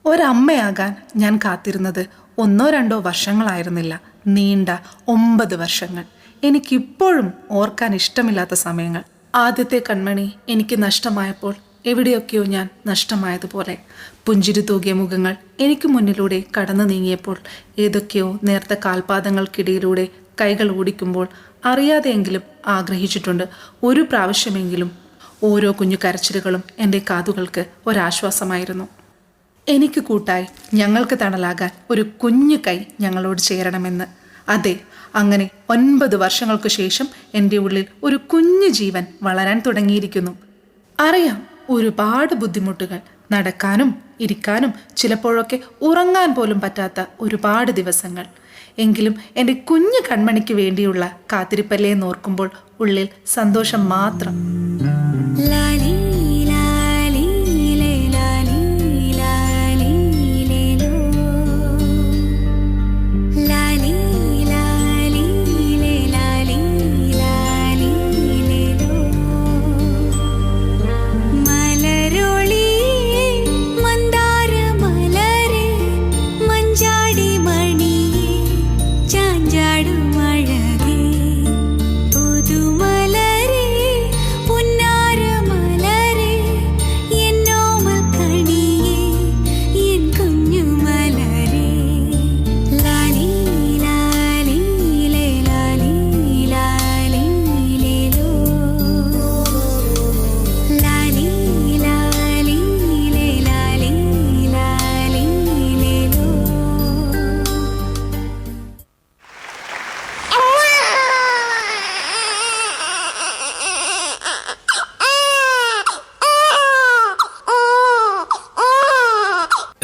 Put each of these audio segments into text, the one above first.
ഒരമ്മയാകാൻ ഞാൻ കാത്തിരുന്നത് 1-2 വർഷങ്ങളായിരുന്നില്ല, നീണ്ട 9 വർഷങ്ങൾ. എനിക്കിപ്പോഴും ഓർക്കാൻ ഇഷ്ടമില്ലാത്ത സമയങ്ങൾ. ആദ്യത്തെ കൺമണി എനിക്ക് നഷ്ടമായപ്പോൾ എവിടെയൊക്കെയോ ഞാൻ നഷ്ടമായതുപോലെ. പുഞ്ചിരി തൂകിയ മുഖങ്ങൾ എനിക്ക് മുന്നിലൂടെ കടന്നു നീങ്ങിയപ്പോൾ, ഏതൊക്കെയോ നേർത്ത കാൽപാദങ്ങൾക്കിടയിലൂടെ കൈകൾ ഓടിക്കുമ്പോൾ അറിയാതെയെങ്കിലും ആഗ്രഹിച്ചിട്ടുണ്ട് ഒരു പ്രാവശ്യമെങ്കിലും. ഓരോ കുഞ്ഞു കരച്ചിലുകളും എൻ്റെ കാതുകൾക്ക് ഒരാശ്വാസമായിരുന്നു. എനിക്ക് കൂട്ടായി, ഞങ്ങൾക്ക് തണലാകാൻ ഒരു കുഞ്ഞു കൈ ഞങ്ങളോട് ചേരണമെന്ന്. അതെ, അങ്ങനെ 9 വർഷങ്ങൾക്കു ശേഷം എൻ്റെ ഉള്ളിൽ ഒരു കുഞ്ഞു ജീവൻ വളരാൻ തുടങ്ങിയിരിക്കുന്നു. അറിയാം, ഒരുപാട് ബുദ്ധിമുട്ടുകൾ, നടക്കാനും ഇരിക്കാനും ചിലപ്പോഴൊക്കെ ഉറങ്ങാൻ പോലും പറ്റാത്ത ഒരുപാട് ദിവസങ്ങൾ. എങ്കിലും എൻ്റെ കുഞ്ഞു കൺമണിക്ക് വേണ്ടിയുള്ള കാത്തിരിപ്പല്ലേ എന്നോർക്കുമ്പോൾ ഉള്ളിൽ സന്തോഷം മാത്രം.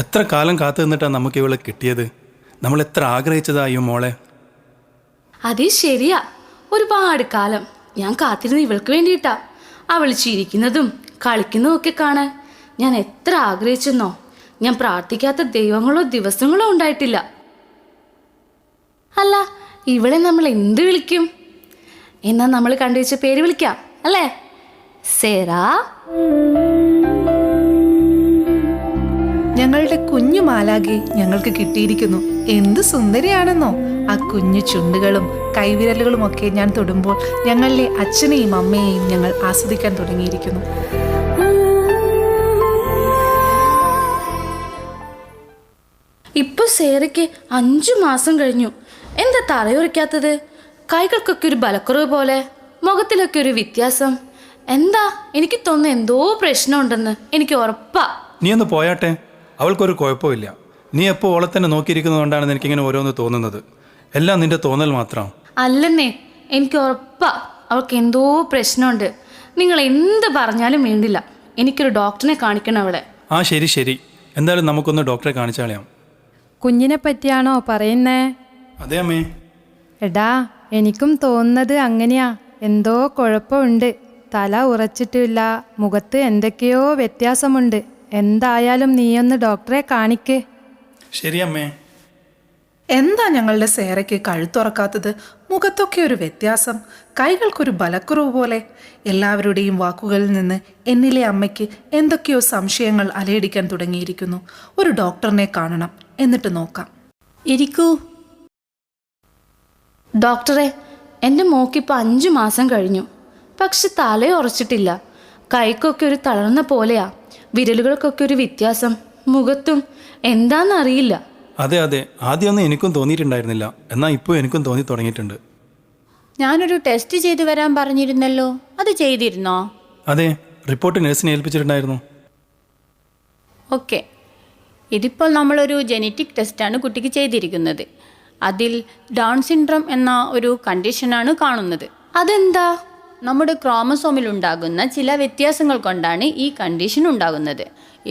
എത്ര കാലം കാത്തു നിന്നിട്ടാണ് നമുക്ക് ഇവളെ കിട്ടിയത്. നമ്മൾ എത്ര ആഗ്രഹിച്ചതായോ മോളെ. അത് ശരിയാ, ഒരുപാട് കാലം ഞാൻ കാത്തിരുന്ന് ഇവൾക്ക് വേണ്ടിയിട്ടാ. അവൾ ചിരിക്കുന്നതും കളിക്കുന്നതും ഒക്കെ കാണാൻ ഞാൻ എത്ര ആഗ്രഹിച്ചെന്നോ. ഞാൻ പ്രാർത്ഥിക്കാത്ത ദൈവങ്ങളോ ദിവസങ്ങളോ ഉണ്ടായിട്ടില്ല. അല്ല, ഇവളെ നമ്മൾ എന്ത് വിളിക്കും? എന്നാ നമ്മൾ കണ്ടുവച്ച പേര് വിളിക്കാം അല്ലേ? സേറാ. ഞങ്ങളുടെ കുഞ്ഞു മാലാഖയെ ഞങ്ങൾക്ക് കിട്ടിയിരിക്കുന്നു. എന്ത് സുന്ദരിയാണെന്നോ! ആ കുഞ്ഞു ചുണ്ടുകളും കൈവിരലുകളും ഒക്കെ ഞാൻ തൊടുമ്പോൾ ഞങ്ങളിലെ അച്ഛനെയും അമ്മയെയും ഞങ്ങൾ ആസ്വദിക്കാൻ തുടങ്ങിയിരിക്കുന്നു. ഇപ്പൊ സേറയ്ക്ക് 5 മാസം കഴിഞ്ഞു. എന്താ തലയുറയ്ക്കാത്തത്? കൈകൾക്കൊക്കെ ഒരു ബലക്കുറവ് പോലെ, മുഖത്തിലൊക്കെ ഒരു വ്യത്യാസം. എന്താ? എനിക്ക് തോന്നുന്നു എന്തോ പ്രശ്നമുണ്ടെന്ന്. എനിക്ക് ഉറപ്പാ. നീ ഒന്ന് പോയാട്ടെ, അവൾക്കൊരു കുഴപ്പമില്ല. നീ എപ്പോൾ ഓളെ തന്നെ നോക്കിയിരിക്കുന്നതുകൊണ്ടാണ് എനിക്കിങ്ങനെ ഓരോന്ന് തോന്നുന്നത്. എല്ലാം നിന്റെ തോന്നൽ മാത്രം. അല്ലെന്നേ, എനിക്ക് ഉറപ്പാ അവൾക്ക് എന്തോ പ്രശ്നമുണ്ട്. നിങ്ങൾ എന്ത് പറഞ്ഞാലും വേണ്ടില്ല, എനിക്കൊരു ഡോക്ടറിനെ കാണിക്കണം അവളെ. ആ ശരി ശരി, എന്തായാലും നമുക്കൊന്ന് ഡോക്ടറെ കാണിച്ചാളയാം. കുഞ്ഞിനെ പറ്റിയാണോ പറയുന്നേ? അതെ അമ്മേ. എടാ, എനിക്കും തോന്നുന്നത് അങ്ങനെയാ. എന്തോ കുഴപ്പമുണ്ട്. തല ഉറച്ചിട്ടില്ല, മുഖത്ത് എന്തൊക്കെയോ വ്യത്യാസമുണ്ട്. എന്തായാലും നീയൊന്ന് ഡോക്ടറെ കാണിക്ക്. ശരി അമ്മേ. എന്താ ഞങ്ങളുടെ സേറയ്ക്ക് കഴുത്തുറക്കാത്തത്? മുഖത്തൊക്കെ ഒരു വ്യത്യാസം, കൈകൾക്കൊരു ബലക്കുറവ് പോലെ. എല്ലാവരുടെയും വാക്കുകളിൽ നിന്ന് എന്നിലെ അമ്മയ്ക്ക് എന്തൊക്കെയോ സംശയങ്ങൾ അലയടിക്കാൻ തുടങ്ങിയിരിക്കുന്നു. ഒരു ഡോക്ടറിനെ കാണണം, എന്നിട്ട് നോക്കാം. ഇരിക്കൂ. ഡോക്ടറെ, എൻ്റെ മോക്കിപ്പോൾ 5 മാസം കഴിഞ്ഞു. പക്ഷെ തലയുറച്ചിട്ടില്ല. കൈക്കൊക്കെ ഒരു തളർന്ന പോലെയാ. വിരലുകൾക്കൊക്കെ ഒരു വ്യത്യാസം, മുഖത്തും എന്താണെന്നറിയില്ല. അതെ അതെ, ആദ്യമൊന്നും എനിക്കും തോന്നിയിട്ടുണ്ടായിരുന്നില്ല. എന്നാൽ ഇപ്പോൾ എനിക്കും തോന്നി തുടങ്ങിയിട്ടുണ്ട്. ഞാനൊരു ടെസ്റ്റ് ചെയ്തു വരാൻ പറഞ്ഞിരുന്നല്ലോ, അത് ചെയ്തിരുന്നോ? അതെ, റിപ്പോർട്ട് നഴ്സിനെ ഏൽപ്പിച്ചിട്ടുണ്ടായിരുന്നു. ഓക്കെ, ഇതിപ്പോൾ നമ്മളൊരു ജനറ്റിക് ടെസ്റ്റാണ് കുട്ടിക്ക് ചെയ്തിരിക്കുന്നത്. അതിൽ ഡൗൺ സിൻഡ്രോം എന്ന ഒരു കണ്ടീഷനാണ് കാണുന്നത്. അതെന്താ? നമ്മുടെ ക്രോമസോമിൽ ഉണ്ടാകുന്ന ചില വ്യത്യാസങ്ങൾ കൊണ്ടാണ് ഈ കണ്ടീഷൻ ഉണ്ടാകുന്നത്.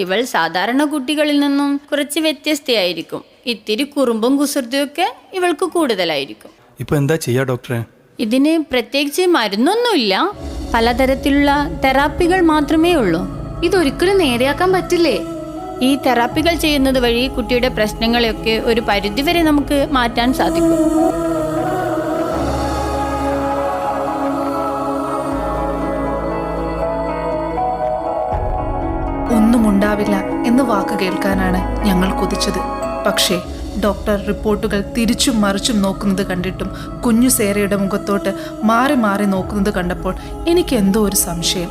ഇവൾ സാധാരണ കുട്ടികളിൽ നിന്നും കുറച്ച് വ്യത്യസ്തയായിരിക്കും. ഇത്തിരി കുറുമ്പും കുസൃതിയൊക്കെ ഇവൾക്ക് കൂടുതലായിരിക്കും. ഇപ്പോൾ എന്താ ചെയ്യാ ഡോക്ടറെ? ഇതിന് പ്രത്യേകിച്ച് മരുന്നൊന്നുമില്ല, പലതരത്തിലുള്ള തെറാപ്പികൾ മാത്രമേ ഉള്ളൂ. ഇതൊരിക്കലും നേരെയാക്കാൻ പറ്റില്ലേ? ഈ തെറാപ്പികൾ ചെയ്യുന്നത് വഴി കുട്ടിയുടെ പ്രശ്നങ്ങളെയൊക്കെ ഒരു പരിധിവരെ നമുക്ക് മാറ്റാൻ സാധിക്കും. ഒന്നും ഉണ്ടാവില്ല എന്ന് വാക്ക് കേൾക്കാനാണ് ഞങ്ങൾ കൊതിച്ചത്. പക്ഷേ ഡോക്ടർ റിപ്പോർട്ടുകൾ തിരിച്ചും മറിച്ചും നോക്കുന്നത് കണ്ടിട്ടും കുഞ്ഞു സേറയുടെ മുഖത്തോട്ട് മാറി മാറി നോക്കുന്നത് കണ്ടപ്പോൾ എനിക്ക് എന്തോ ഒരു സംശയം.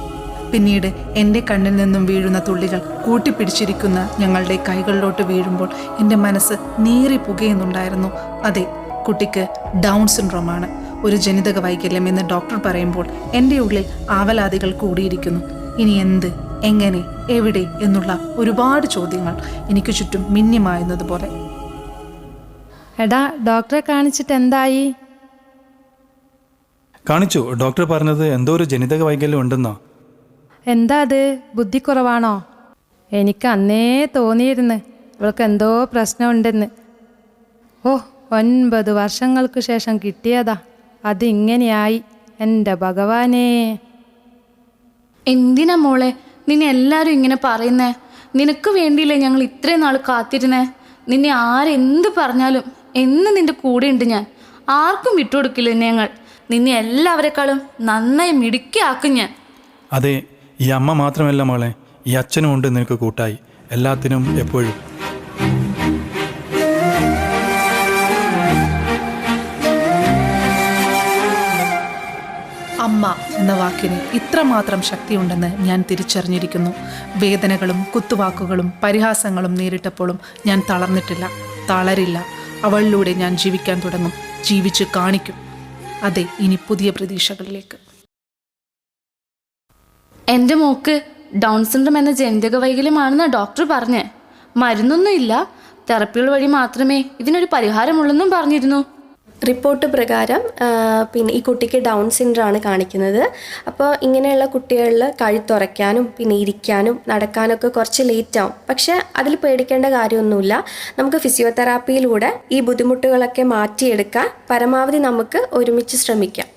പിന്നീട് എൻ്റെ കണ്ണിൽ നിന്നും വീഴുന്ന തുള്ളികൾ കൂട്ടിപ്പിടിച്ചിരിക്കുന്ന ഞങ്ങളുടെ കൈകളിലോട്ട് വീഴുമ്പോൾ എൻ്റെ മനസ്സ് നീറി പുകയുന്നുണ്ടായിരുന്നു. അതെ, കുട്ടിക്ക് ഡൗൺ സിൻഡ്രോമാണ്, ഒരു ജനിതക വൈകല്യം എന്ന് ഡോക്ടർ പറയുമ്പോൾ എൻ്റെ ഉള്ളിൽ ആവലാതികൾ കൂടിയിരിക്കുന്നു. ഇനി എന്ത്, എങ്ങനെ, എവിടെ എന്നുള്ള ഒരുപാട് ചോദ്യങ്ങൾ എനിക്ക് ചുറ്റും മിന്നിമായുന്നതുപോലെ. എടാ, ഡോക്ടറെ കാണിച്ചിട്ട് എന്തായി? കാണിച്ചു. ഡോക്ടർ പറഞ്ഞത് എന്തോ ഒരു ജനിതക വൈകല്യം ഉണ്ടെന്നാ. എന്താ അത്, ബുദ്ധിക്കുറവാണോ? എനിക്ക് അന്നേ തോന്നിയിരുന്നു ഇവൾക്ക് എന്തോ പ്രശ്നമുണ്ടെന്ന്. ഓ, 9 വർഷങ്ങൾക്ക് ശേഷം കിട്ടിയതാ, അതിങ്ങനെയായി. എൻ്റെ ഭഗവാനേ. എന്തിനാ മോളെ നിന്നെ എല്ലാവരും ഇങ്ങനെ പറയുന്നേ? നിനക്ക് വേണ്ടിയില്ലേ ഞങ്ങൾ ഇത്രയും നാൾ കാത്തിരുന്നേ? നിന്നെ ആരെന്ത് പറഞ്ഞാലും എന്ന് നിന്റെ കൂടെ ഉണ്ട് ഞാൻ. ആർക്കും വിട്ടുകൊടുക്കില്ല ഞങ്ങൾ. നിന്നെ എല്ലാവരെക്കാളും നന്നായി മിടുക്കിയാക്കും ഞാൻ. അതെ, ഈ അമ്മ മാത്രമല്ല മോളെ, ഈ അച്ഛനും ഉണ്ട് നിനക്ക് കൂട്ടായി, എല്ലാത്തിനും എപ്പോഴും. അമ്മ എന്ന വാക്കിന് ഇത്രമാത്രം ശക്തിയുണ്ടെന്ന് ഞാൻ തിരിച്ചറിഞ്ഞിരിക്കുന്നു. വേദനകളും കുത്തുവാക്കുകളും പരിഹാസങ്ങളും നേരിട്ടപ്പോഴും ഞാൻ തളർന്നിട്ടില്ല, തളരില്ല. അവളിലൂടെ ഞാൻ ജീവിക്കാൻ തുടങ്ങും, ജീവിച്ച് കാണിക്കും. അതെ, ഇനി പുതിയ പ്രതീക്ഷകളിലേക്ക്. എൻ്റെ മോക്ക് ഡൗൺ സിൻഡ്രോം എന്ന ജനിതക വൈകല്യമാണെന്ന് ഡോക്ടർ പറഞ്ഞേ. മരുന്നൊന്നുമില്ല, തെറപ്പികൾ വഴി മാത്രമേ ഇതിനൊരു പരിഹാരമുള്ളെന്നും പറഞ്ഞിരുന്നു. റിപ്പോർട്ട് പ്രകാരം പിന്നെ ഈ കുട്ടിക്ക് ഡൗൺ സിൻഡ്രോമാണ് കാണിക്കുന്നത്. അപ്പോൾ ഇങ്ങനെയുള്ള കുട്ടികളിൽ കഴുത്തുറയ്ക്കാനും പിന്നെ ഇരിക്കാനും നടക്കാനൊക്കെ കുറച്ച് ലേറ്റ് ആവും. പക്ഷേ അതിൽ പേടിക്കേണ്ട കാര്യമൊന്നുമില്ല. നമുക്ക് ഫിസിയോതെറാപ്പിയിലൂടെ ഈ ബുദ്ധിമുട്ടുകളൊക്കെ മാറ്റിയെടുക്കാൻ പരമാവധി നമുക്ക് ഒരുമിച്ച് ശ്രമിക്കാം.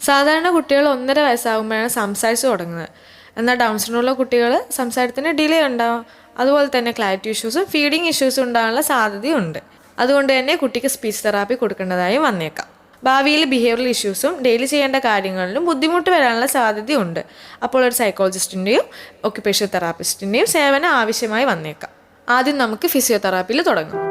സാധാരണ കുട്ടികൾ 1.5 വയസ്സാകുമ്പോഴാണ് സംസാരിച്ച് തുടങ്ങുന്നത്. എന്നാൽ ഡൗൺ സിൻഡ്രോമുള്ള കുട്ടികൾ സംസാരത്തിന് ഡിലേ ഉണ്ടാവും. അതുപോലെ തന്നെ ക്ലാരിറ്റി ഇഷ്യൂസും ഫീഡിങ് ഇഷ്യൂസും ഉണ്ടാകാനുള്ള സാധ്യതയുണ്ട്. അതുകൊണ്ട് തന്നെ കുട്ടിക്ക് സ്പീച്ച് തെറാപ്പി കൊടുക്കേണ്ടതായി വന്നേക്കാം. ഭാവിയിൽ ബിഹേവിയറൽ ഇഷ്യൂസും ഡെയിലി ചെയ്യേണ്ട കാര്യങ്ങളിലും ബുദ്ധിമുട്ട് വരാനുള്ള സാധ്യതയുണ്ട്. അപ്പോൾ ഒരു സൈക്കോളജിസ്റ്റിൻ്റെയും ഒക്യുപേഷണൽ തെറാപ്പിസ്റ്റിൻ്റെയും സേവനം ആവശ്യമായി വന്നേക്കാം. ആദ്യം നമുക്ക് ഫിസിയോതെറാപ്പിയിൽ തുടങ്ങാം.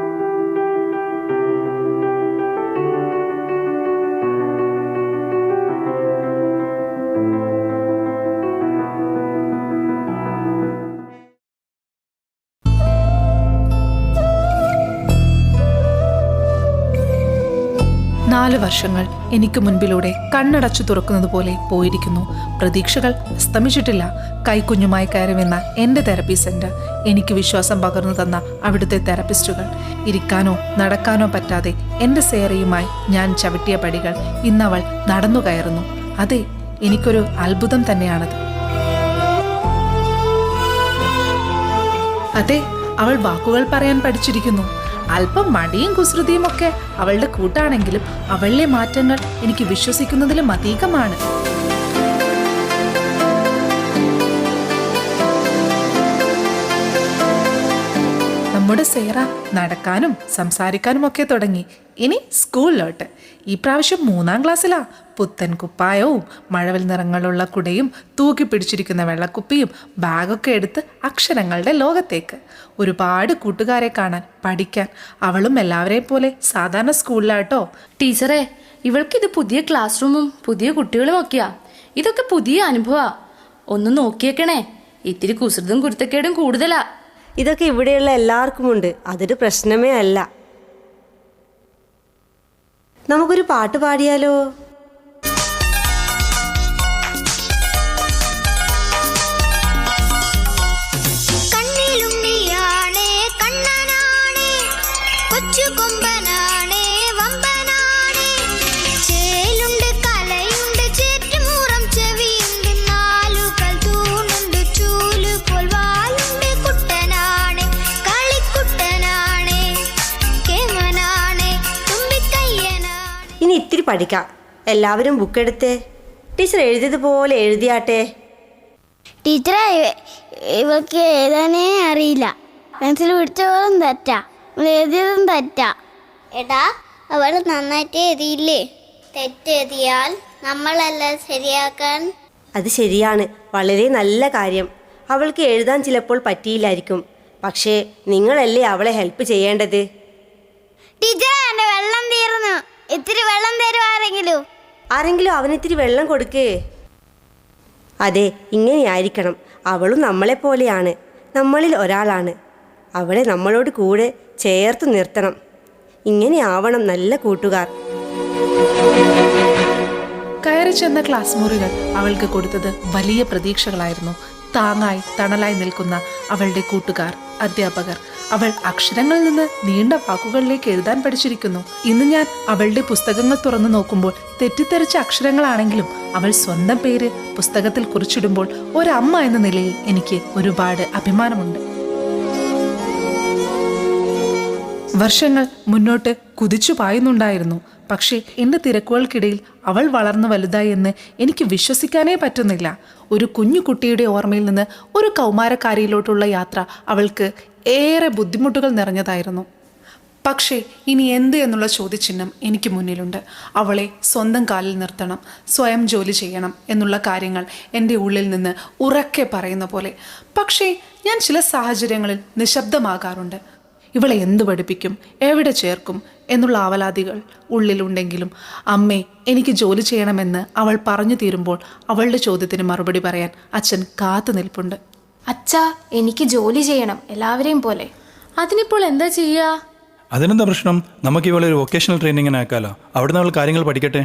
നാല് വർഷങ്ങൾ എനിക്ക് മുൻപിലൂടെ കണ്ണടച്ചു തുറക്കുന്നത് പോലെ പോയിരിക്കുന്നു. പ്രതീക്ഷകൾ അസ്തമിച്ചിട്ടില്ല. കൈക്കുഞ്ഞുമായി കയറി വന്ന എൻ്റെ തെറപ്പി സെൻറ്റർ, എനിക്ക് വിശ്വാസം പകർന്നു തന്ന അവിടുത്തെ തെറപ്പിസ്റ്റുകൾ, ഇരിക്കാനോ നടക്കാനോ പറ്റാതെ എൻ്റെ സേറയുമായി ഞാൻ ചവിട്ടിയ പടികൾ ഇന്നവൾ നടന്നു കയറുന്നു. അതെ, എനിക്കൊരു അത്ഭുതം തന്നെയാണത്. അതെ, അവൾ വാക്കുകൾ പറയാൻ പഠിച്ചിരിക്കുന്നു. അല്പം മടിയും കുസൃതിയും ഒക്കെ അവളുടെ കൂട്ടാണെങ്കിലും അവളിലെ മാറ്റങ്ങൾ എനിക്ക് വിശ്വസിക്കുന്നതിലും അധികമാണ്. നമ്മുടെ സേറ നടക്കാനും സംസാരിക്കാനും ഒക്കെ തുടങ്ങി. ഇനി സ്കൂളിലോട്ട്. ഈ പ്രാവശ്യം 3-ാം ക്ലാസ്സിലാ. പുത്തൻ കുപ്പായവും മഴവിൽ നിറങ്ങളുള്ള കുടയും തൂക്കി പിടിച്ചിരിക്കുന്ന വെള്ളക്കുപ്പിയും ബാഗൊക്കെ എടുത്ത് അക്ഷരങ്ങളുടെ ലോകത്തേക്ക്. ഒരുപാട് കൂട്ടുകാരെ കാണാൻ, പഠിക്കാൻ. അവളും എല്ലാവരെയും പോലെ സാധാരണ സ്കൂളിലാട്ടോ. ടീച്ചറെ, ഇവൾക്കിത് പുതിയ ക്ലാസ് റൂമും പുതിയ കുട്ടികളും ഒക്കെയാ. ഇതൊക്കെ പുതിയ അനുഭവമാ. ഒന്ന് നോക്കിയേക്കണേ, ഇത്തിരി കുസൃതും കുരുത്തക്കേടും കൂടുതലാ. ഇതൊക്കെ ഇവിടെയുള്ള എല്ലാവർക്കുമുണ്ട്, അതൊരു പ്രശ്നമേ അല്ല. നമുക്കൊരു പാട്ട് പാടിയാലോ? ഇനി ഇത്തിരി പഠിക്കാം. എല്ലാവരും ബുക്കെടുത്തേ. ടീച്ചർ എഴുതിയതുപോലെ എഴുതിയാട്ടെ. ടീച്ചറെ, ഇവൾക്ക് എഴുതാനേ അറിയില്ല. പെൻസിൽ പിടിച്ചതും തെറ്റാ, എഴുതിയതും തെറ്റാ. എടാ, അവൾ നന്നായിട്ട് എഴുതിയില്ലേ? തെറ്റെഴുതിയാൽ നമ്മളല്ല ശരിയാക്കാൻ. അത് ശരിയാണ്, വളരെ നല്ല കാര്യം. അവൾക്ക് എഴുതാൻ ചിലപ്പോൾ പറ്റിയില്ലായിരിക്കും. പക്ഷേ നിങ്ങളല്ലേ അവളെ ഹെൽപ്പ് ചെയ്യേണ്ടത്. ടീച്ചർ, എന്റെ വെള്ളം തീർന്നു. ഇത്തിരി വെള്ളം തരുവാരെങ്കിലും. ആരെങ്കിലും അവനിത്തിരി വെള്ളം കൊടുക്കേ. അതെ, ഇങ്ങനെയായിരിക്കണം. അവളും നമ്മളെപ്പോലെയാണ്, നമ്മളിൽ ഒരാളാണ്. അവളെ നമ്മളോട് കൂടെ ചേർത്ത് നിർത്തണം. ഇങ്ങനെയാവണം നല്ല കൂട്ടുകാർ. കയറി ചെന്ന ക്ലാസ് മുറികൾ അവൾക്ക് കൊടുത്തത് വലിയ പ്രതീക്ഷകളായിരുന്നു. താങ്ങായി തണലായി നിൽക്കുന്ന അവളുടെ കൂട്ടുകാർ, അധ്യാപകർ. അവൾ അക്ഷരങ്ങളിൽ നിന്ന് നീണ്ട വാക്കുകളിലേക്ക് എഴുതാൻ പഠിച്ചിരിക്കുന്നു. ഇന്ന് ഞാൻ അവളുടെ പുസ്തകങ്ങൾ തുറന്നു നോക്കുമ്പോൾ തെറ്റിത്തെറിച്ച അക്ഷരങ്ങളാണെങ്കിലും അവൾ സ്വന്തം പേര് പുസ്തകത്തിൽ കുറിച്ചിടുമ്പോൾ ഒരമ്മ എന്ന നിലയിൽ എനിക്ക് ഒരുപാട് അഭിമാനമുണ്ട്. വർഷങ്ങൾ മുന്നോട്ട് കുതിച്ചു പായുന്നുണ്ടായിരുന്നു. പക്ഷേ എൻ്റെ തിരക്കുകൾക്കിടയിൽ അവൾ വളർന്നു വലുതായി എന്ന് എനിക്ക് വിശ്വസിക്കാനേ പറ്റുന്നില്ല. ഒരു കുഞ്ഞു കുട്ടിയുടെ ഓർമ്മയിൽ നിന്ന് ഒരു കൗമാരക്കാരിയിലോട്ടുള്ള യാത്ര അവൾക്ക് ഏറെ ബുദ്ധിമുട്ടുകൾ നിറഞ്ഞതായിരുന്നു. പക്ഷേ ഇനി എന്ത് എന്നുള്ള ചോദ്യചിഹ്നം എനിക്ക് മുന്നിലുണ്ട്. അവളെ സ്വന്തം കാലിൽ നിർത്തണം, സ്വയം ജോലി ചെയ്യണം എന്നുള്ള കാര്യങ്ങൾ എൻ്റെ ഉള്ളിൽ നിന്ന് ഉറക്കെ പറയുന്ന പോലെ. പക്ഷേ ഞാൻ ചില സാഹചര്യങ്ങളിൽ നിശബ്ദമാകാറുണ്ട്. ഇവളെ എന്തു പഠിപ്പിക്കും, എവിടെ ചേർക്കും എന്നുള്ള ആവലാതികൾ ഉള്ളിലുണ്ടെങ്കിലും അമ്മേ എനിക്ക് ജോലി ചെയ്യണമെന്ന് അവൾ പറഞ്ഞു തീരുമ്പോൾ അവളുടെ ചോദ്യത്തിന് മറുപടി പറയാൻ അച്ഛൻ കാത്തു നിൽപ്പുണ്ട്. അച്ഛാ, എനിക്ക് ജോലി ചെയ്യണം എല്ലാവരെയും പോലെ. അതിനിപ്പോൾ എന്താ ചെയ്യുക? അതിനെന്താ പ്രശ്നം? നമുക്ക് ഇവളെ ഒരു വൊക്കേഷണൽ ട്രെയിനിങ്ങിന് ആക്കാലോ. അവിടുന്ന് അവൾ കാര്യങ്ങൾ പഠിക്കട്ടെ.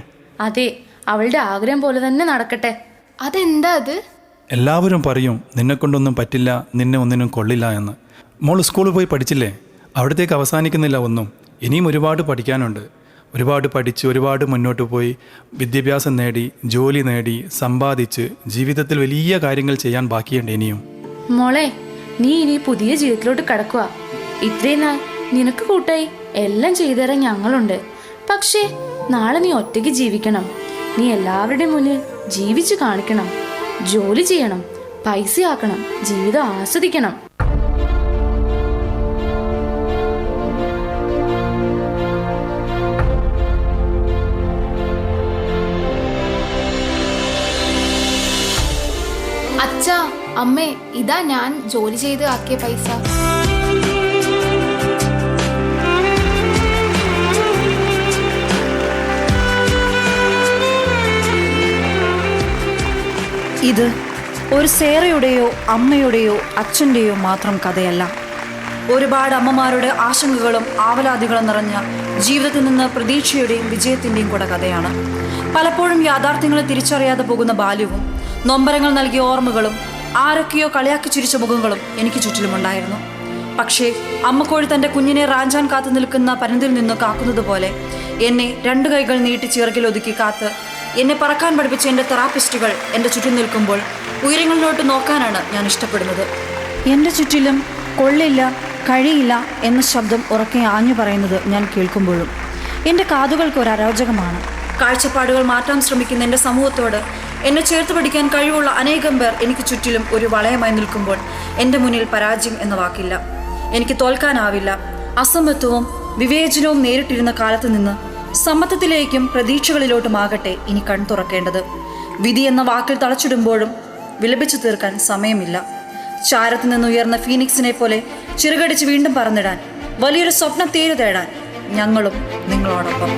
അതെ, അവളുടെ ആഗ്രഹം പോലെ തന്നെ നടക്കട്ടെ. അതെന്താ അത്? എല്ലാവരും പറയും നിന്നെക്കൊണ്ടൊന്നും പറ്റില്ല, നിന്നെ ഒന്നിനും കൊള്ളില്ല എന്ന്. മോൾ സ്കൂളിൽ പോയി പഠിച്ചില്ലേ? അവിടത്തേക്ക് അവസാനിക്കുന്നില്ല ഒന്നും. ഇനിയും ഒരുപാട് പഠിക്കാനുണ്ട്. ഒരുപാട് പഠിച്ച് ഒരുപാട് മുന്നോട്ട് പോയി വിദ്യാഭ്യാസം നേടി ജോലി നേടി സമ്പാദിച്ച് ജീവിതത്തിൽ വലിയ കാര്യങ്ങൾ ചെയ്യാൻ ബാക്കിയുണ്ട് ഇനിയും. മോളെ, നീ ഇനി പുതിയ ജീവിതത്തിലോട്ട് കടക്കുക. ഇത്രയും നാൾ നിനക്ക് കൂട്ടായി എല്ലാം ചെയ്തുതരാൻ ഞങ്ങളുണ്ട്. പക്ഷേ നാളെ നീ ഒറ്റയ്ക്ക് ജീവിക്കണം. നീ എല്ലാവരുടെയും മുന്നിൽ ജീവിച്ചു കാണിക്കണം. ജോലി ചെയ്യണം, പൈസയാക്കണം, ജീവിതം ആസ്വദിക്കണം. അച്ഛാ, അമ്മേ, ഇതാ ഞാൻ ജോലി ചെയ്ത് ആക്കിയ പൈസ. ഇത് ഒരു സേറയുടെയോ അമ്മയുടെയോ അച്ഛൻ്റെയോ മാത്രം കഥയല്ല. ഒരുപാട് അമ്മമാരുടെ ആശങ്കകളും ആവലാതികളും നിറഞ്ഞ ജീവിതത്തിൽ നിന്ന് പ്രതീക്ഷയുടെയും വിജയത്തിൻ്റെയും കൂടെ കഥയാണ്. പലപ്പോഴും യാഥാർത്ഥ്യങ്ങളെ തിരിച്ചറിയാതെ പോകുന്ന ബാല്യവും നൊമ്പരങ്ങൾ നൽകിയ ഓർമ്മകളും ആരൊക്കെയോ കളിയാക്കി ചിരിച്ച മുഖങ്ങളും എനിക്ക് ചുറ്റിലുമുണ്ടായിരുന്നു. പക്ഷേ അമ്മക്കോഴി തൻ്റെ കുഞ്ഞിനെ റാഞ്ചാൻ കാത്തു നിൽക്കുന്ന പരുന്തിൽ നിന്ന് കാക്കുന്നത് പോലെ എന്നെ 2 കൈകൾ നീട്ടി ചിറകിലൊതുക്കി കാത്ത് എന്നെ പറക്കാൻ പഠിപ്പിച്ച എൻ്റെ തെറാപ്പിസ്റ്റുകൾ എൻ്റെ ചുറ്റും നിൽക്കുമ്പോൾ ഉയരങ്ങളിലോട്ട് നോക്കാനാണ് ഞാൻ ഇഷ്ടപ്പെടുന്നത്. എൻ്റെ ചുറ്റിലും കൊള്ളില്ല, കഴിയില്ല എന്ന ശബ്ദം ഉറക്കെ ആഞ്ഞു പറയുന്നത് ഞാൻ കേൾക്കുമ്പോഴും എൻ്റെ കാതുകൾക്ക് ഒരു അരോചകമാണ്. കാഴ്ചപ്പാടുകൾ മാറ്റാൻ ശ്രമിക്കുന്ന എൻ്റെ സമൂഹത്തോട് എന്നെ ചേർത്ത് പിടിക്കാൻ കഴിവുള്ള അനേകം പേർ എനിക്ക് ചുറ്റിലും ഒരു വളയമായി നിൽക്കുമ്പോൾ എൻ്റെ മുന്നിൽ പരാജയം എന്ന വാക്കില്ല. എനിക്ക് തോൽക്കാനാവില്ല. അസമത്വവും വിവേചനവും നേരിട്ടിരുന്ന കാലത്ത് നിന്ന് സമ്മതത്തിലേക്കും പ്രതീക്ഷകളിലോട്ടുമാകട്ടെ ഇനി കൺ തുറക്കേണ്ടത്. വിധി എന്ന വാക്കിൽ തളച്ചിടുമ്പോഴും വിലപിച്ചു തീർക്കാൻ സമയമില്ല. ചാരത്തു നിന്നുയർന്ന ഫീനിക്സിനെ പോലെ ചിറകടിച്ച് വീണ്ടും പറന്നിടാൻ, വലിയൊരു സ്വപ്നം തേടി തേടാൻ ഞങ്ങളും നിങ്ങളോടൊപ്പം.